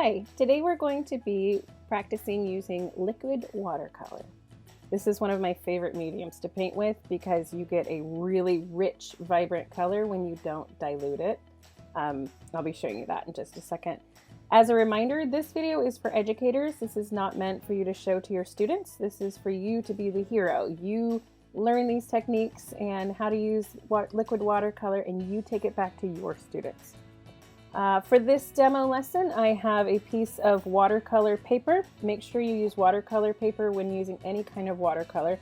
Hi, today we're going to be practicing using liquid watercolor. This is one of my favorite mediums to paint with because you get a really rich, vibrant color when you don't dilute it. I'll be showing you that in just a second. As a reminder, this video is for educators. This is not meant for you to show to your students. This is for you to be the hero. You learn these techniques and how to use liquid watercolor, and you take it back to your students. For this demo lesson, I have a piece of watercolor paper. Make sure you use watercolor paper when using any kind of watercolor.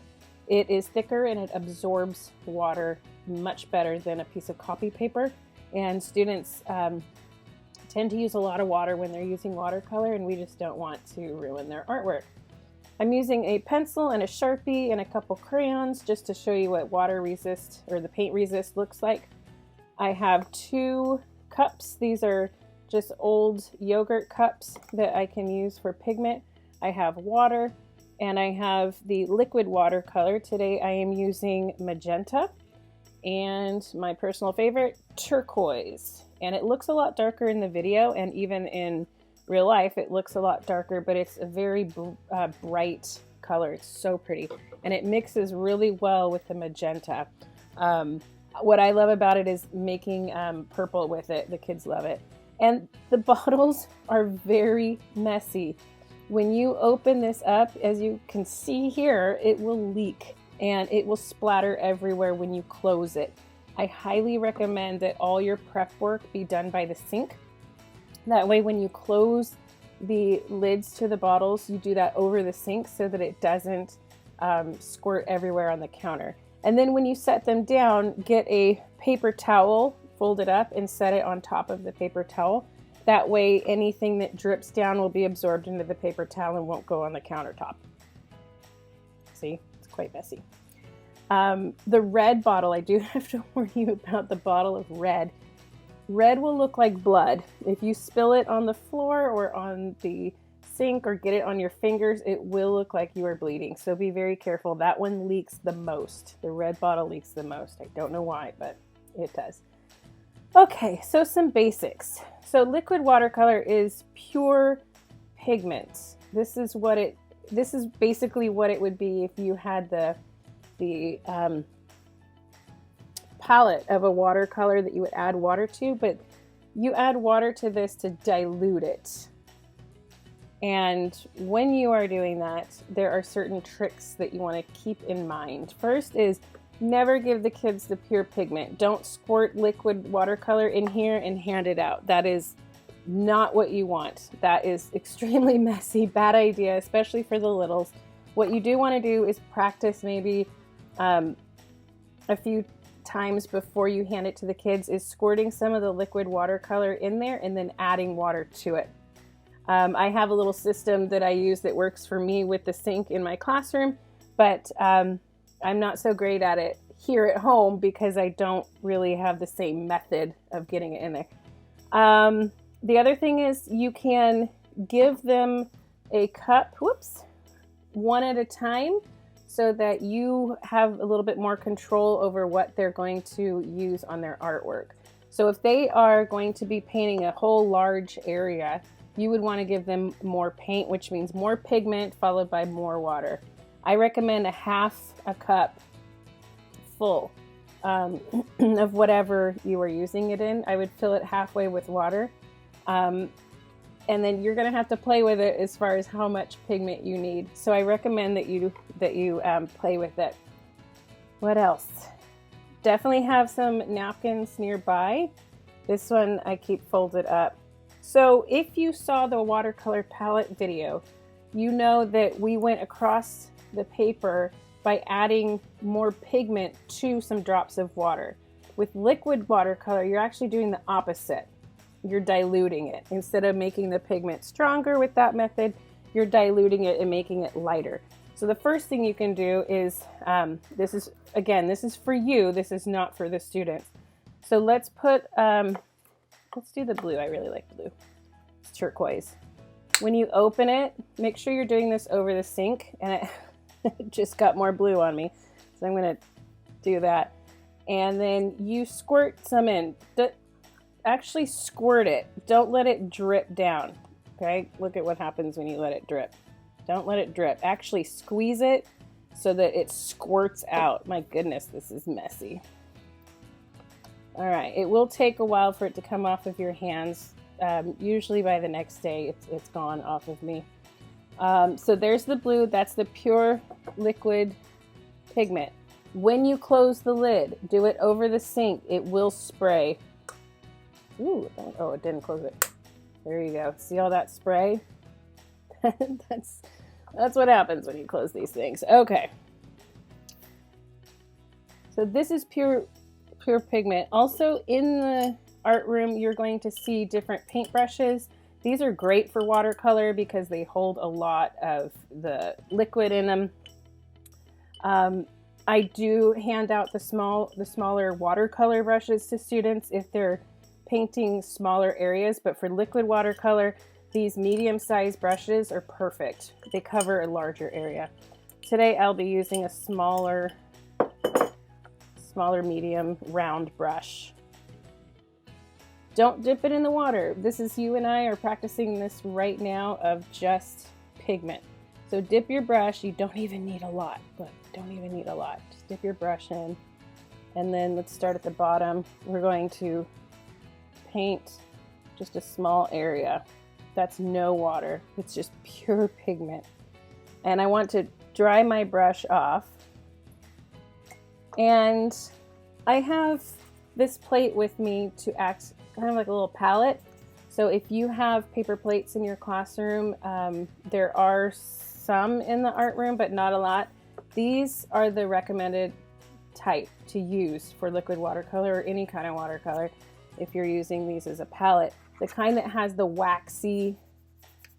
It is thicker and it absorbs water much better than a piece of copy paper. And students tend to use a lot of water when they're using watercolor, and we just don't want to ruin their artwork. I'm using a pencil and a Sharpie and a couple crayons just to show you what water resist, or the paint resist, looks like. I have 2 cups. These are just old yogurt cups that I can use for pigment. I have water and I have the liquid watercolor. Today I am using magenta and my personal favorite, turquoise. And it looks a lot darker in the video, and even in real life it looks a lot darker, but it's a very bright color. It's so pretty and it mixes really well with the magenta. What I love about it is making purple with it. The kids love it. And the bottles are very messy. When you open this up, as you can see here, it will leak and it will splatter everywhere when you close it. I highly recommend that all your prep work be done by the sink. That way when you close the lids to the bottles, you do that over the sink so that it doesn't squirt everywhere on the counter. And then when you set them down, get a paper towel, fold it up and set it on top of the paper towel. That way anything that drips down will be absorbed into the paper towel and won't go on the countertop. See, it's quite messy. The red bottle, I do have to warn you about the bottle of red. Red will look like blood. If you spill it on the floor or on the sink or get it on your fingers, it will look like you are bleeding. So be very careful. That one leaks the most. The red bottle leaks the most. I don't know why, but it does. Okay, so some basics. So liquid watercolor is pure pigment. This is basically what it would be if you had the palette of a watercolor that you would add water to, but you add water to this to dilute it. And when you are doing that, there are certain tricks that you want to keep in mind. First is never give the kids the pure pigment. Don't squirt liquid watercolor in here and hand it out. That is not what you want. That is extremely messy, bad idea, especially for the littles. What you do want to do is practice maybe a few times before you hand it to the kids, is squirting some of the liquid watercolor in there and then adding water to it. I have a little system that I use that works for me with the sink in my classroom, but I'm not so great at it here at home because I don't really have the same method of getting it in there. The other thing is you can give them a cup, one at a time, so that you have a little bit more control over what they're going to use on their artwork. So if they are going to be painting a whole large area, you would want to give them more paint, which means more pigment followed by more water. I recommend a half a cup full of whatever you are using it in. I would fill it halfway with water. And then you're going to have to play with it as far as how much pigment you need. So I recommend that you play with it. What else? Definitely have some napkins nearby. This one I keep folded up. So if you saw the watercolor palette video, you know that we went across the paper by adding more pigment to some drops of water. With liquid watercolor, you're actually doing the opposite. You're diluting it. Instead of making the pigment stronger with that method, you're diluting it and making it lighter. So the first thing you can do is, this is for you, this is not for the students. So let's put, let's do the blue. I really like blue. It's turquoise. When you open it, make sure you're doing this over the sink, and it just got more blue on me. So I'm going to do that. And then you squirt some in. Actually squirt it. Don't let it drip down. Okay, look at what happens when you let it drip. Don't let it drip. Actually squeeze it so that it squirts out. My goodness, this is messy. All right, it will take a while for it to come off of your hands. Usually by the next day, it's gone off of me. So there's the blue. That's the pure liquid pigment. When you close the lid, do it over the sink. It will spray. Ooh, oh, it didn't close it. There you go. See all that spray? That's what happens when you close these things. Okay. So this is pure pigment. Also in the art room, you're going to see different paintbrushes. These are great for watercolor because they hold a lot of the liquid in them. I do hand out the smaller watercolor brushes to students if they're painting smaller areas, but for liquid watercolor, these medium-sized brushes are perfect. They cover a larger area. Today I'll be using a smaller medium round brush. Don't dip it in the water. This is, you and I are practicing this right now of just pigment. So dip your brush. You don't even need a lot. Look, don't even need a lot. Just dip your brush in. And then let's start at the bottom. We're going to paint just a small area. That's no water. It's just pure pigment. And I want to dry my brush off. And I have this plate with me to act kind of like a little palette. So if you have paper plates in your classroom, there are some in the art room, but not a lot. These are the recommended type to use for liquid watercolor or any kind of watercolor if you're using these as a palette. The kind that has the waxy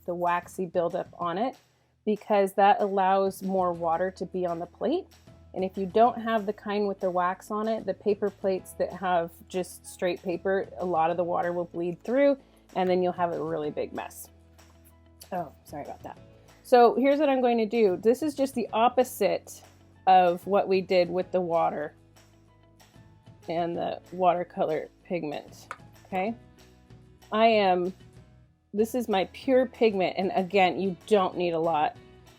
buildup on it, because that allows more water to be on the plate. And if you don't have the kind with the wax on it, the paper plates that have just straight paper, a lot of the water will bleed through and then you'll have a really big mess. Oh, sorry about that. So here's what I'm going to do. This is just the opposite of what we did with the water and the watercolor pigment, okay? This is my pure pigment, and again, you don't need a lot.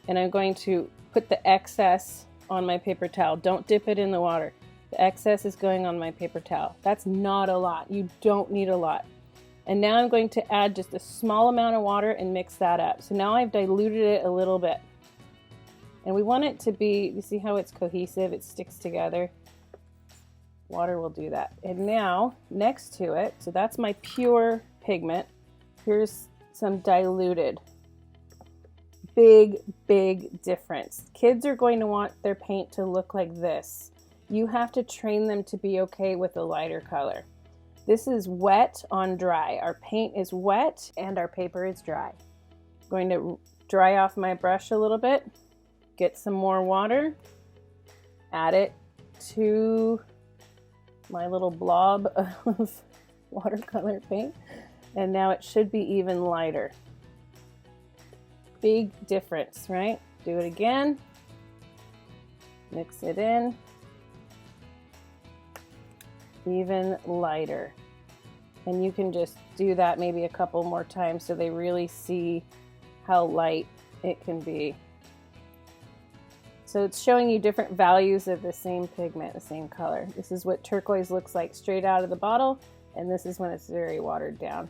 And I'm going to put the excess on my paper towel. Don't dip it in the water. The excess is going on my paper towel. That's not a lot. You don't need a lot. And now I'm going to add just a small amount of water and mix that up. So now I've diluted it a little bit. And we want it to be, you see how it's cohesive, it sticks together. Water will do that. And now next to it, so that's my pure pigment. Here's some diluted. Big difference. Kids are going to want their paint to look like this. You have to train them to be okay with a lighter color. This is wet on dry. Our paint is wet and our paper is dry. I'm going to dry off my brush a little bit, get some more water, add it to my little blob of watercolor paint, and now it should be even lighter. Big difference, right? Do it again. Mix it in. Even lighter. And you can just do that maybe a couple more times so they really see how light it can be. So it's showing you different values of the same pigment, the same color. This is what turquoise looks like straight out of the bottle, and this is when it's very watered down.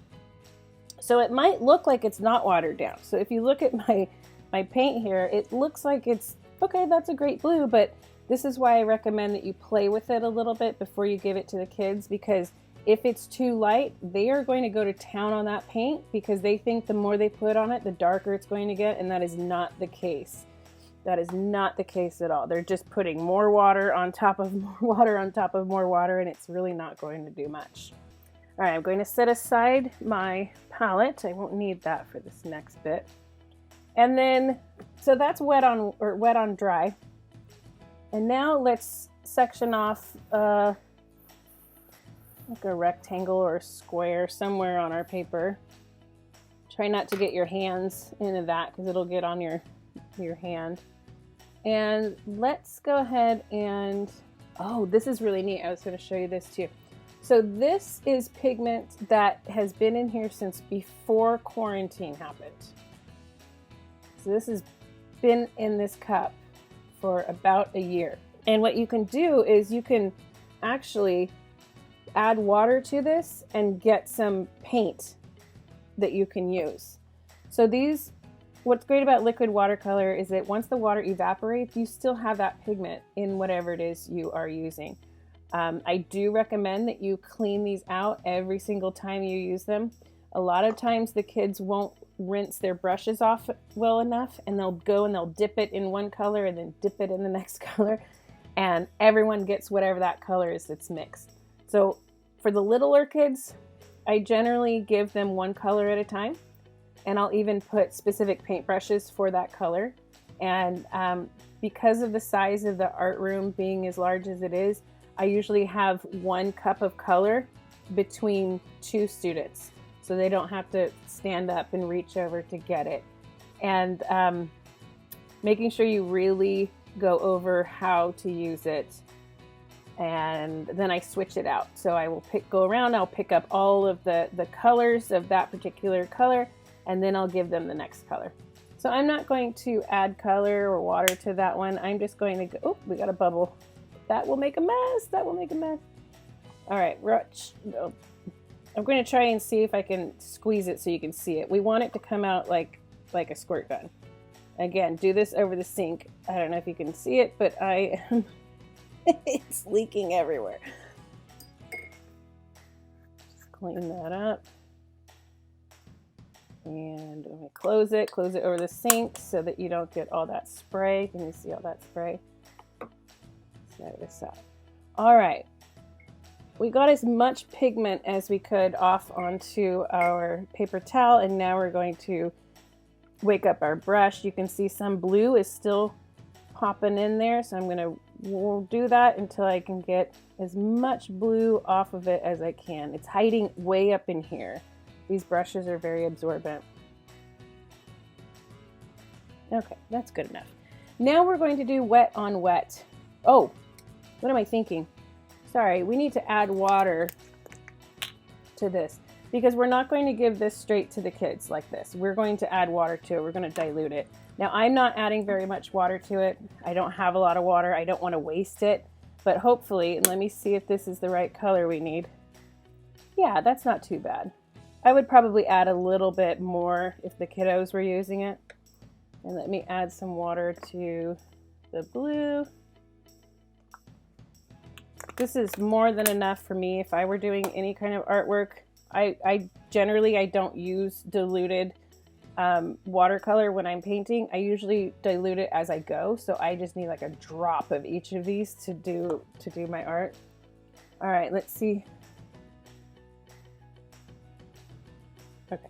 So it might look like it's not watered down. So if you look at my paint here, it looks like it's, okay, that's a great blue, but this is why I recommend that you play with it a little bit before you give it to the kids, because if it's too light, they are going to go to town on that paint because they think the more they put on it, the darker it's going to get, and that is not the case. That is not the case at all. They're just putting more water on top of more water on top of more water, and it's really not going to do much. All right, I'm going to set aside my palette. I won't need that for this next bit. And then, so that's wet on dry. And now let's section off like a rectangle or a square somewhere on our paper. Try not to get your hands into that because it'll get on your hand. And let's go ahead and, oh, this is really neat. I was going to show you this too. So this is pigment that has been in here since before quarantine happened. So this has been in this cup for about a year. And what you can do is you can actually add water to this and get some paint that you can use. So what's great about liquid watercolor is that once the water evaporates, you still have that pigment in whatever it is you are using. I do recommend that you clean these out every single time you use them. A lot of times the kids won't rinse their brushes off well enough, and they'll go and they'll dip it in one color and then dip it in the next color, and everyone gets whatever that color is that's mixed. So for the littler kids, I generally give them one color at a time, and I'll even put specific paintbrushes for that color. And because of the size of the art room being as large as it is, I usually have 1 cup of color between 2 students, so they don't have to stand up and reach over to get it. And making sure you really go over how to use it, and then I switch it out. So I will go around, I'll pick up all of the colors of that particular color, and then I'll give them the next color. So I'm not going to add color or water to that one. I'm just going to go, oh, we got a bubble. That will make a mess, that will make a mess. All right, I'm going to try and see if I can squeeze it so you can see it. We want it to come out like a squirt gun. Again, do this over the sink. I don't know if you can see it, but I am it's leaking everywhere. Just clean that up. And I'm going to close it over the sink so that you don't get all that spray. Can you see all that spray? Set this up. All right. We got as much pigment as we could off onto our paper towel, and now we're going to wake up our brush. You can see some blue is still popping in there, so we'll do that until I can get as much blue off of it as I can. It's hiding way up in here. These brushes are very absorbent. Okay, that's good enough. Now we're going to do wet on wet. Oh, what am I thinking? Sorry, we need to add water to this because we're not going to give this straight to the kids like this. We're going to add water to it. We're going to dilute it. Now, I'm not adding very much water to it. I don't have a lot of water. I don't want to waste it, but hopefully, and let me see if this is the right color we need. Yeah, that's not too bad. I would probably add a little bit more if the kiddos were using it. And let me add some water to the blue. This is more than enough for me if I were doing any kind of artwork. I generally don't use diluted watercolor when I'm painting. I usually dilute it as I go, so I just need like a drop of each of these to do my art. All right, let's see. Okay,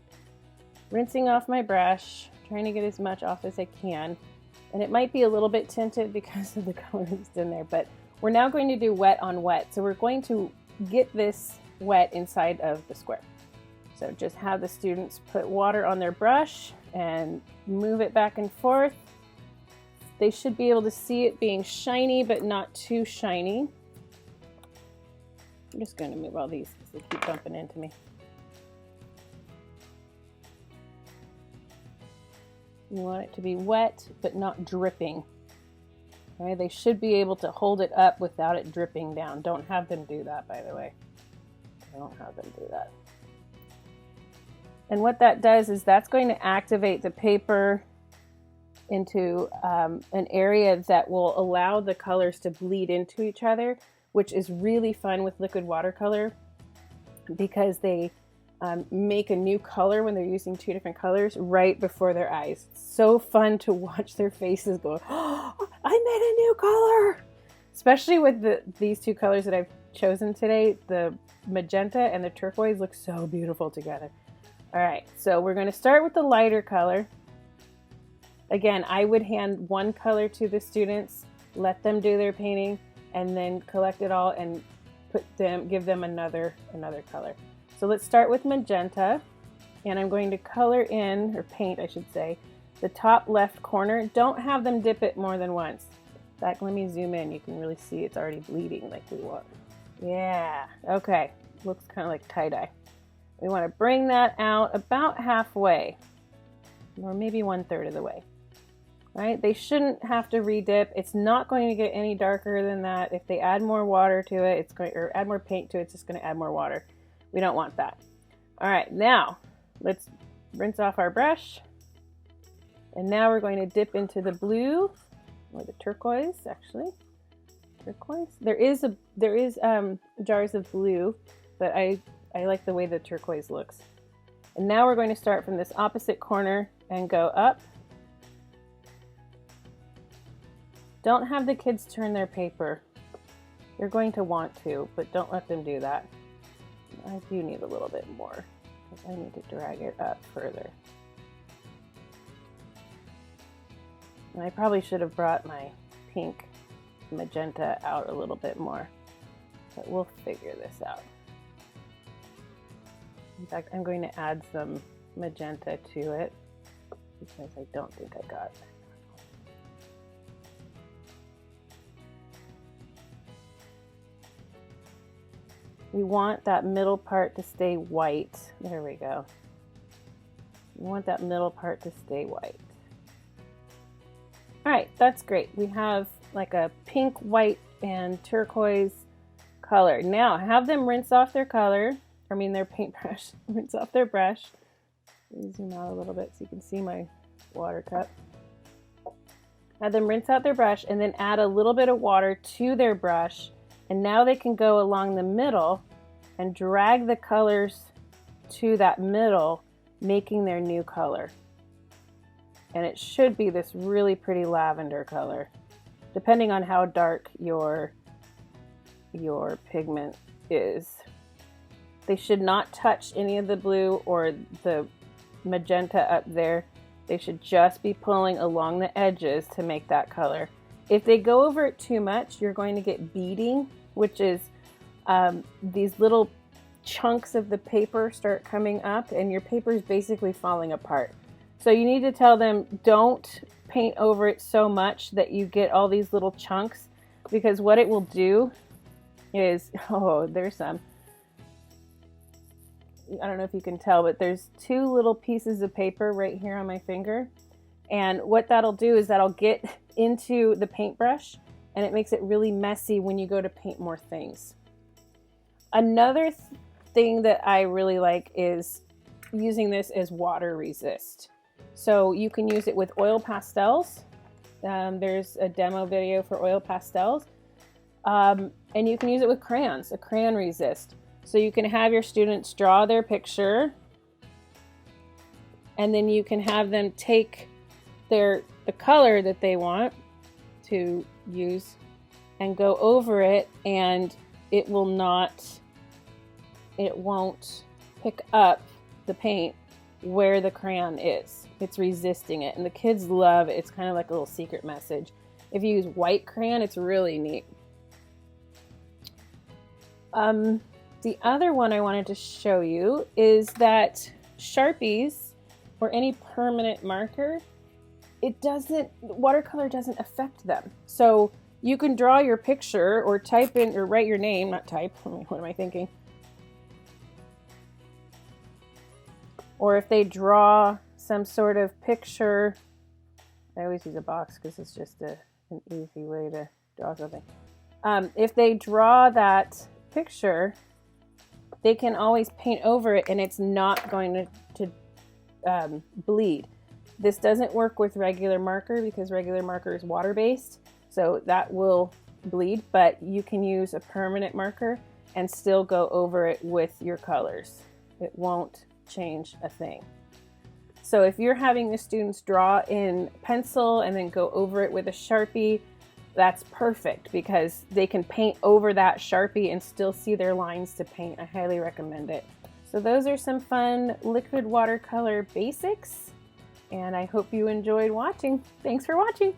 rinsing off my brush, trying to get as much off as I can, and it might be a little bit tinted because of the color that's in there, but we're now going to do wet on wet. So we're going to get this wet inside of the square. So just have the students put water on their brush and move it back and forth. They should be able to see it being shiny, but not too shiny. I'm just going to move all these because they keep bumping into me. You want it to be wet, but not dripping. Okay, they should be able to hold it up without it dripping down. Don't have them do that, by the way. Don't have them do that. And what that does is that's going to activate the paper into an area that will allow the colors to bleed into each other, which is really fun with liquid watercolor because they make a new color when they're using 2 different colors right before their eyes. It's so fun to watch their faces go, oh, I made a new color! Especially with these 2 colors that I've chosen today, the magenta and the turquoise look so beautiful together. All right, so we're going to start with the lighter color. Again, I would hand 1 color to the students, let them do their painting, and then collect it all and give them another color. So let's start with magenta, and I'm going to color in, or paint I should say, the top left corner. Don't have them dip it more than once. In fact, let me zoom in. You can really see it's already bleeding like we want. Yeah, okay. looks kind of like tie-dye. We want to bring that out about halfway, or maybe 1/3 of the way. Right? They shouldn't have to re-dip. It's not going to get any darker than that. If they add more water to it, it's going, or add more paint to it, it's just going to add more water. We don't want that. All right, now let's rinse off our brush. And now we're going to dip into the blue, or the turquoise, actually. Turquoise. There is jars of blue, but I like the way the turquoise looks. And now we're going to start from this opposite corner and go up. Don't have the kids turn their paper. They're going to want to, but don't let them do that. I do need a little bit more. I need to drag it up further. And I probably should have brought my pink magenta out a little bit more, but we'll figure this out. In fact, I'm going to add some magenta to it because I don't think I got it. We want that middle part to stay white. There we go. We want that middle part to stay white. All right, that's great. We have like a pink, white, and turquoise color. Now have them rinse off their color. I mean their paintbrush. Rinse off their brush. Let me zoom out a little bit so you can see my water cup. Have them rinse out their brush and then add a little bit of water to their brush. And now they can go along the middle and drag the colors to that middle, making their new color. And it should be this really pretty lavender color, depending on how dark your pigment is. They should not touch any of the blue or the magenta up there. They should just be pulling along the edges to make that color. If they go over it too much, you're going to get beading, which is these little chunks of the paper start coming up and your paper is basically falling apart. So you need to tell them, don't paint over it so much that you get all these little chunks, because what it will do is, oh, there's some. I don't know if you can tell, but there's two little pieces of paper right here on my finger. And what that'll do is that'll get into the paintbrush and it makes it really messy when you go to paint more things. Another thing that I really like is using this as water resist. So you can use it with oil pastels. There's a demo video for oil pastels. And you can use it with crayons, a crayon resist. So you can have your students draw their picture and then you can have them take the color that they want to use and go over it, and it won't pick up the paint where the crayon is. It's resisting it, and the kids love it. It's kind of like a little secret message. If you use white crayon, it's really neat. The other one I wanted to show you is that Sharpies or any permanent marker, watercolor doesn't affect them. So you can draw your picture or type in or write your name, not type, what am I thinking? Or if they draw some sort of picture, I always use a box because it's just an easy way to draw something. If they draw that picture, they can always paint over it and it's not going to bleed. This doesn't work with regular marker because regular marker is water-based, so that will bleed, but you can use a permanent marker and still go over it with your colors. It won't change a thing. So if you're having the students draw in pencil and then go over it with a Sharpie, that's perfect because they can paint over that Sharpie and still see their lines to paint. I highly recommend it. So those are some fun liquid watercolor basics, and I hope you enjoyed watching. Thanks for watching.